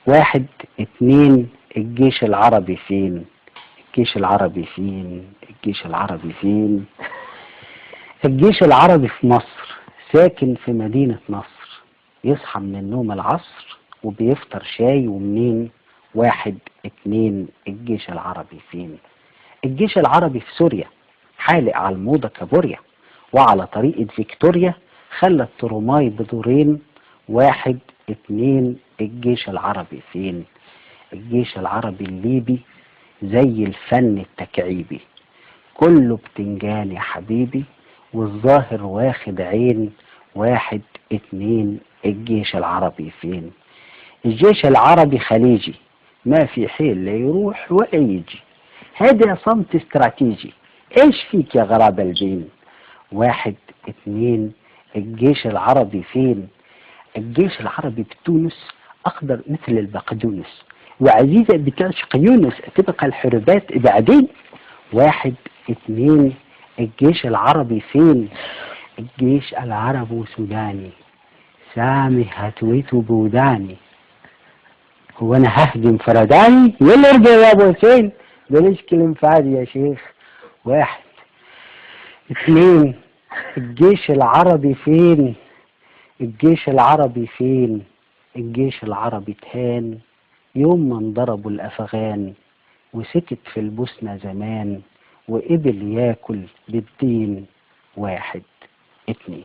واحد اتنين، الجيش العربي فين؟ الجيش العربي فين؟ الجيش العربي فين؟ الجيش العربي في مصر، ساكن في مدينة نصر، يصحى من النوم العصر وبيفطر شاي ومنين. واحد اتنين، الجيش العربي فين؟ الجيش العربي في سوريا، حالق على الموضة كابوريا، وعلى طريقة فيكتوريا خلى التروماي بدورين. واحد اتنين، الجيش العربي فين؟ الجيش العربي الليبي زي الفن التكعيبي، كله بتنجان يا حبيبي، والظاهر واخد عين. واحد اتنين، الجيش العربي فين؟ الجيش العربي خليجي، ما في حيل لا يروح ولا يجي، هذا صمت استراتيجي، ايش فيك يا غراب البين؟ واحد اتنين، الجيش العربي فين؟ الجيش العربي بتونس أخضر مثل البقدونس، وعزيزة بتعشق يونس، تبقى الحربات بعدين. واحد اتنين، الجيش العربي فين؟ الجيش العربي سوداني، سامي هتويته بوداني، هو أنا ههجم فرداني؟ يلا ارجع يا أبو حسين، بلاش كلام فاضي يا شيخ. واحد اتنين، الجيش العربي فين؟ الجيش العربي فين؟ الجيش العربي تهان يوم ما انضربوا الأفغان، وسكت في البوسنة زمان، وقبل ياكل بالدين. واحد اتنين.